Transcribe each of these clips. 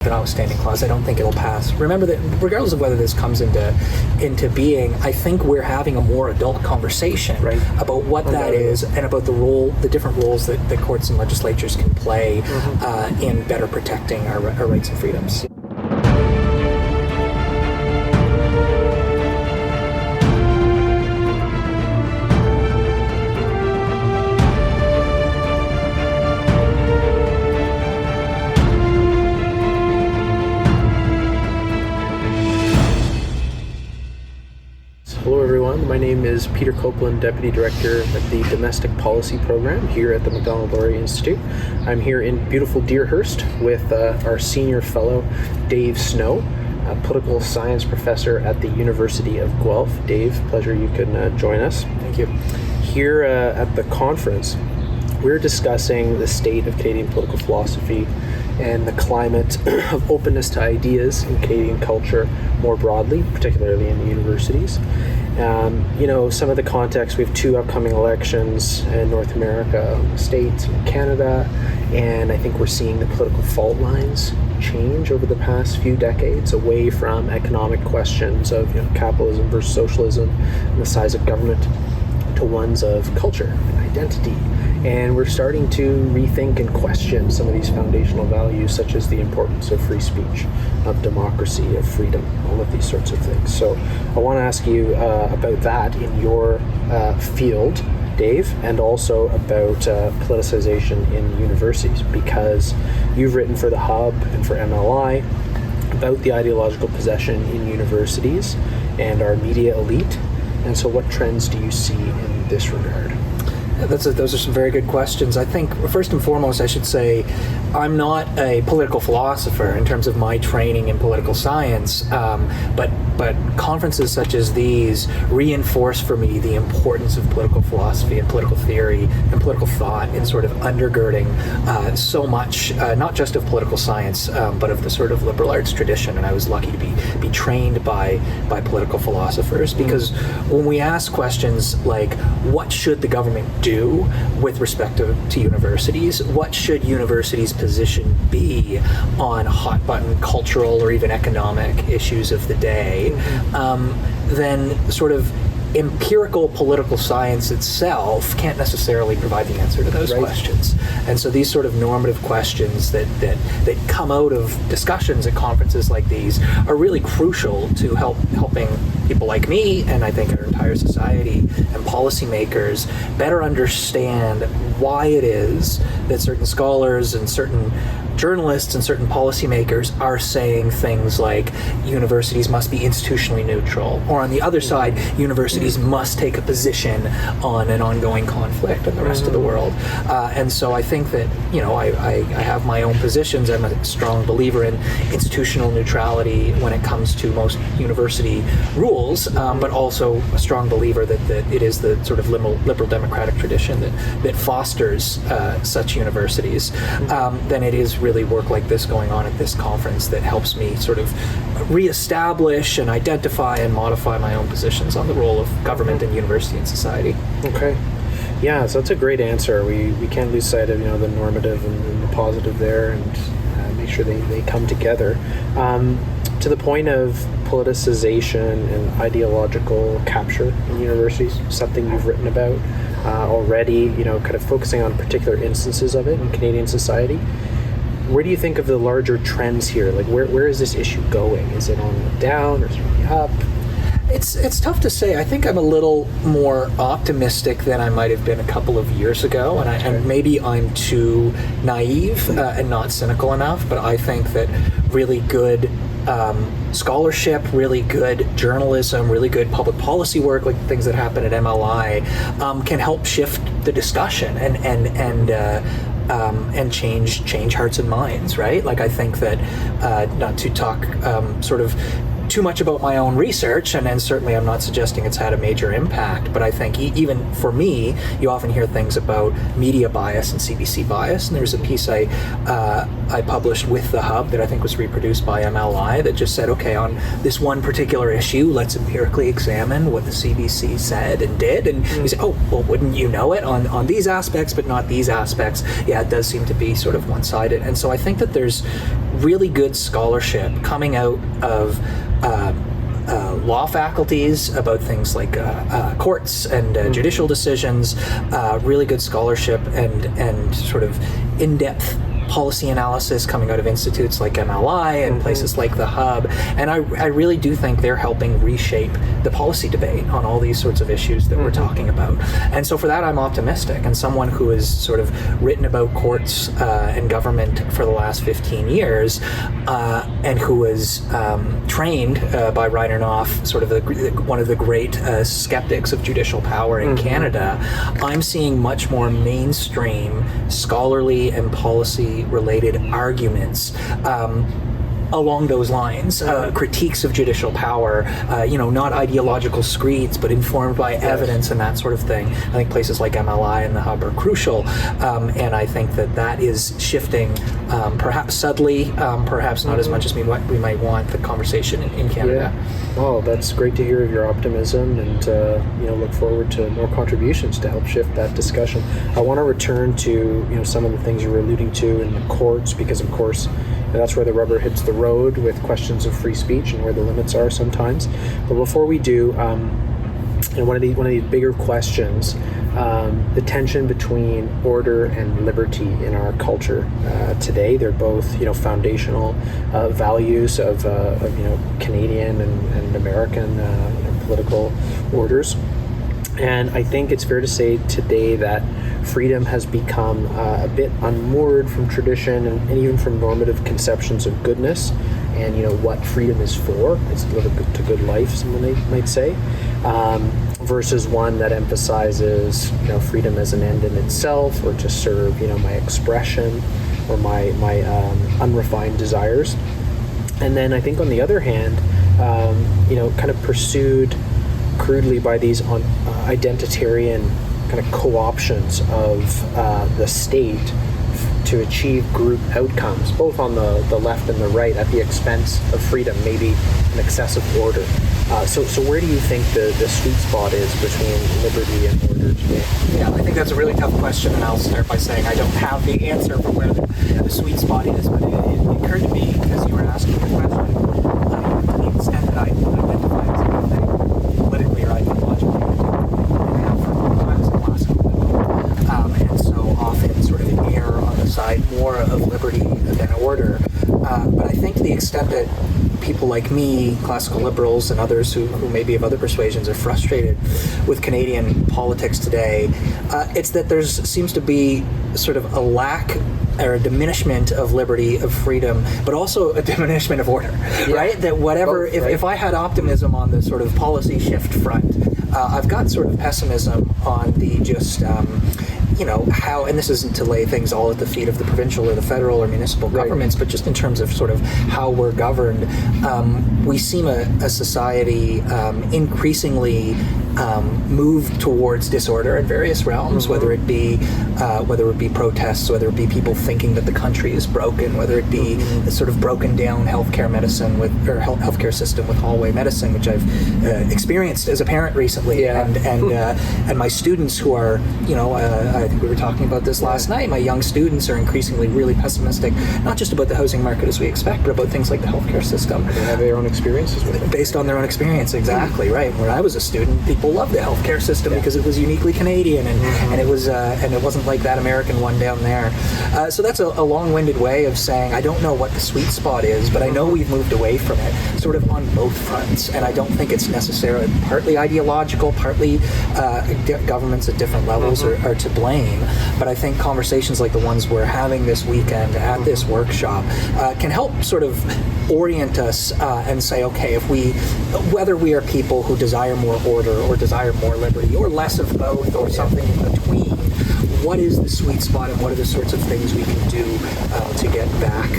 the notwithstanding clause, I don't think it'll pass. Remember that regardless of whether this comes into being, I think we're having a more adult conversation about what that is and about the different roles that courts and legislatures can play in better protecting our rights and freedoms. Hello everyone, my name is Peter Copeland, Deputy Director of the Domestic Policy Program here at the Macdonald-Laurier Institute. I'm here in beautiful Deerhurst with our Senior Fellow, Dave Snow, a Political Science Professor at the University of Guelph. Dave, pleasure you can join us. Thank you. Here at the conference, we're discussing the state of Canadian political philosophy and the climate of openness to ideas in Canadian culture more broadly, particularly in the universities. Some of the context, we have two upcoming elections in North America, States and Canada, and I think we're seeing the political fault lines change over the past few decades away from economic questions of capitalism versus socialism and the size of government to ones of culture and identity. And we're starting to rethink and question some of these foundational values, such as the importance of free speech, of democracy, of freedom, all of these sorts of things. So I want to ask you about that in your field, Dave, and also about politicization in universities, because you've written for the Hub and for MLI about the ideological possession in universities and our media elite. And so what trends do you see in this regard? Those are some very good questions. I think, first and foremost, I should say I'm not a political philosopher in terms of my training in political science, but conferences such as these reinforce for me the importance of political philosophy and political theory and political thought in sort of undergirding so much, not just of political science, but of the sort of liberal arts tradition. And I was lucky to be trained by political philosophers, because when we ask questions like, what should the government do with respect to universities? What should universities' position be on hot button cultural or even economic issues of the day? Then sort of empirical political science itself can't necessarily provide the answer to those questions. And so these sort of normative questions that come out of discussions at conferences like these are really crucial to helping people like me, and I think our entire society and policymakers, better understand why it is that certain scholars and certain journalists and certain policymakers are saying things like universities must be institutionally neutral, or on the other side, universities must take a position on an ongoing conflict in the rest of the world. And so I think that, I have my own positions. I'm a strong believer in institutional neutrality when it comes to most university rules, but also a strong believer that it is the sort of liberal democratic tradition that fosters such universities. Then it is really work like this going on at this conference that helps me sort of reestablish and identify and modify my own positions on the role of government and university and society. Okay. Yeah, so that's a great answer. We can't lose sight of the normative and the positive there, and make sure they come together. To the point of politicization and ideological capture in universities, something you've written about already, kind of focusing on particular instances of it in Canadian society. Where do you think of the larger trends here? Like, where is this issue going? Is it on the down or is it on the up? It's tough to say. I think I'm a little more optimistic than I might have been a couple of years ago, and maybe I'm too naive and not cynical enough, but I think that really good scholarship, really good journalism, really good public policy work, like things that happen at MLI, can help shift the discussion and change hearts and minds, right? Like, I think that, not to talk sort of too much about my own research, and certainly I'm not suggesting it's had a major impact, but I think even for me, you often hear things about media bias and CBC bias, and there's a piece I published with the Hub that I think was reproduced by MLI that just said, okay, on this one particular issue, let's empirically examine what the CBC said and did, and you say, oh, well, wouldn't you know it on these aspects, but not these aspects? Yeah, it does seem to be sort of one-sided, and so I think that there's really good scholarship coming out of law faculties about things like courts and judicial decisions, really good scholarship and sort of in-depth policy analysis coming out of institutes like MLI and places like the Hub. And I really do think they're helping reshape the policy debate on all these sorts of issues that we're talking about. And so for that, I'm optimistic. And someone who has sort of written about courts and government for the last 15 years and who was trained by Reiner Knopf, sort of one of the great skeptics of judicial power in Canada, I'm seeing much more mainstream scholarly and policy related arguments along those lines, critiques of judicial power, not ideological screeds, but informed by evidence and that sort of thing. I think places like MLI and the Hub are crucial, and I think that is shifting, perhaps subtly, perhaps not as much as we might want the conversation in Canada. Yeah. Well, that's great to hear of your optimism, and look forward to more contributions to help shift that discussion. I want to return to some of the things you were alluding to in the courts, because of course that's where the rubber hits the road with questions of free speech and where the limits are sometimes. But before we do, one of the bigger questions, the tension between order and liberty in our culture today. They're both foundational values of Canadian and American political orders. And I think it's fair to say today that freedom has become a bit unmoored from tradition and even from normative conceptions of goodness and what freedom is for. It's to live a good life, someone might say, versus one that emphasizes freedom as an end in itself, or to serve my expression or my unrefined desires. And then I think on the other hand, kind of pursued crudely by these identitarian kind of co-options of the state to achieve group outcomes, both on the left and the right, at the expense of freedom, maybe an excessive order. So where do you think the sweet spot is between liberty and order today? Yeah, I think that's a really tough question, and I'll start by saying I don't have the answer for where the sweet spot is, but it occurred to me as you were asking the question, to the extent that I identify as anything politically or ideologically, I have for a long time as a classical liberal, and so often sort of err on the side more of liberty than order. But I think to the extent that people like me, classical liberals, and others who maybe of other persuasions are frustrated with Canadian politics today, it's that there seems to be sort of a lack or a diminishment of liberty, of freedom, but also a diminishment of order, right? That whatever, if I had optimism on the sort of policy shift front, I've got sort of pessimism on the just how, and this isn't to lay things all at the feet of the provincial or the federal or municipal governments, but just in terms of sort of how we're governed, we seem a society increasingly move towards disorder in various realms, whether it be protests, whether it be people thinking that the country is broken, whether it be the sort of broken down healthcare system with hallway medicine, which I've experienced as a parent recently, and my students who are, I think we were talking about this last night. My young students are increasingly really pessimistic, not just about the housing market as we expect, but about things like the healthcare system. They have their own experiences with it. Based on their own experience, exactly right. When I was a student, people loved the healthcare system because it was uniquely Canadian, and it was and it wasn't like that American one down there. So that's a long-winded way of saying I don't know what the sweet spot is, but I know we've moved away from it, sort of on both fronts, and I don't think it's necessarily partly ideological, partly governments at different levels are to blame. But I think conversations like the ones we're having this weekend at this workshop can help sort of orient us and say, okay, whether we are people who desire more order or desire more liberty or less of both or something in between, what is the sweet spot and what are the sorts of things we can do to get back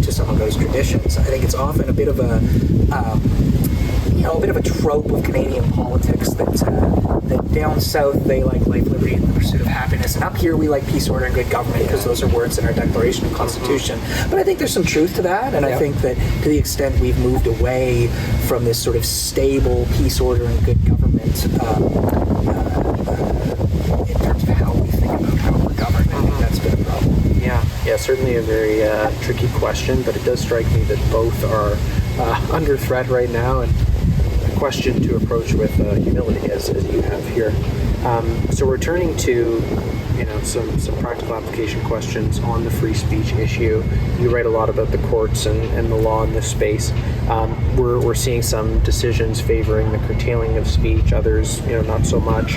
to some of those traditions? I think it's often a bit of a trope of Canadian politics that down south they like life, liberty, and the pursuit of happiness, and up here we like peace, order, and good government because those are words in our Declaration and Constitution. But I think there's some truth to that, and I think that to the extent we've moved away from this sort of stable peace, order, and good government in terms of how we think about how we're governed, I think that's been a problem. Yeah, Yeah, certainly a very tricky question, but it does strike me that both are under threat right now, and a question to approach with humility, as you have here. So we're turning to some practical application questions on the free speech issue. You write a lot about the courts and the law in this space. We're seeing some decisions favoring the curtailing of speech, others not so much.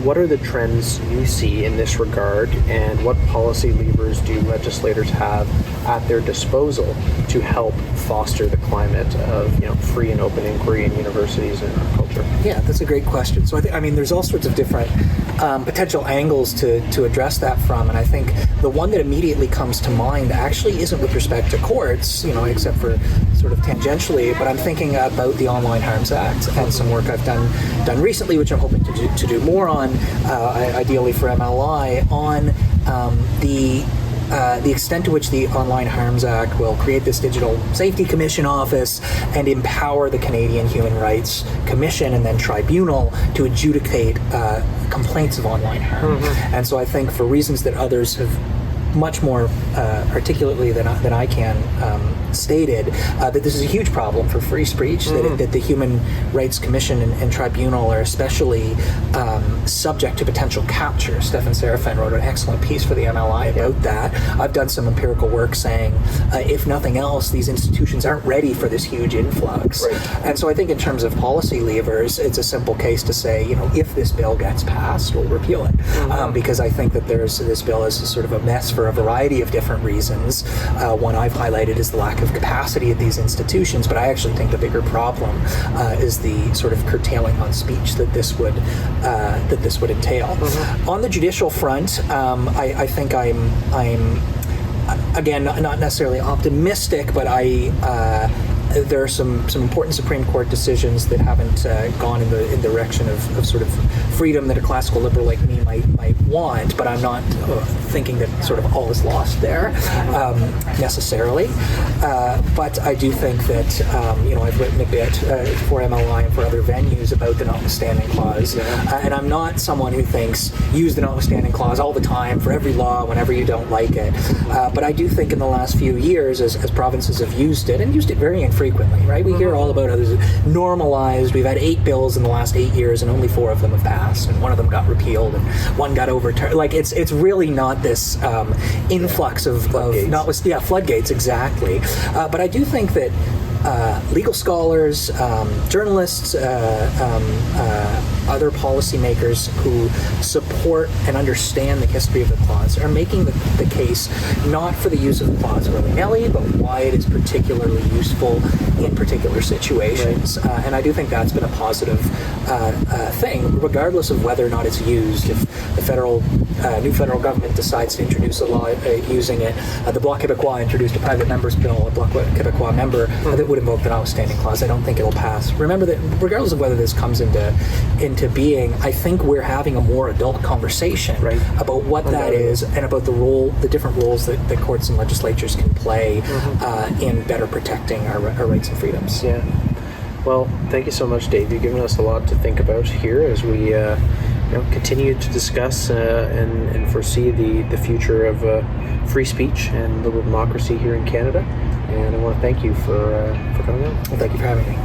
What are the trends you see in this regard, and what policy levers do legislators have at their disposal to help foster the climate of free and open inquiry in universities and our culture? Yeah, that's a great question. So I mean, there's all sorts of different potential angles to address that from, and I think the one that immediately comes to mind actually isn't with respect to courts, except for sort of tangentially, but I'm thinking about the Online Harms Act and some work I've done recently, which I'm hoping to do more on, ideally for MLI, on the extent to which the Online Harms Act will create this Digital Safety Commission office and empower the Canadian Human Rights Commission and then tribunal to adjudicate complaints of online harm. Mm-hmm. And so I think, for reasons that others have much more articulately than I can stated, that this is a huge problem for free speech, that the Human Rights Commission and Tribunal are especially subject to potential capture. Stefan Serafin wrote an excellent piece for the MLI about that. I've done some empirical work saying, if nothing else, these institutions aren't ready for this huge influx. Right. And so I think in terms of policy levers, it's a simple case to say, if this bill gets passed, we'll repeal it. Because I think that this bill is sort of a mess for a variety of different reasons. One I've highlighted is the lack of capacity at these institutions, but I actually think the bigger problem is the sort of curtailing on speech that this would entail. Mm-hmm. On the judicial front, I think I'm again not necessarily optimistic, but there are some important Supreme Court decisions that haven't gone in the direction of sort of freedom that a classical liberal like me might want, but I'm not thinking that sort of all is lost there necessarily. But I do think that I've written a bit for MLI and for other venues about the notwithstanding clause, and I'm not someone who thinks use the notwithstanding clause all the time for every law whenever you don't like it. But I do think in the last few years, as provinces have used it, and used it very infrequently, right? We hear all about how this is normalized. We've had 8 bills in the last 8 years, and only 4 of them have passed, and 1 of them got repealed, and 1 got overturned. Like it's really not this influx of floodgates, exactly. But I do think that legal scholars, journalists, other policymakers who support and understand the history of the clause are making the case not for the use of the clause willy-nilly, but why it is particularly useful in particular situations. Right. And I do think that's been a positive thing, regardless of whether or not it's used. If the new federal government decides to introduce a law using it, the Bloc Québécois introduced a private member's bill, a Bloc Québécois member that would invoke the notwithstanding clause. I don't think it'll pass. Remember that regardless of whether this comes into being, I think we're having a more adult conversation about what that is and about the different roles that courts and legislatures can play in better protecting our rights and freedoms. Yeah. Well, thank you so much, Dave. You've given us a lot to think about here as we continue to discuss and foresee the future of free speech and liberal democracy here in Canada. And I want to thank you for coming on. Well, thank you for having me.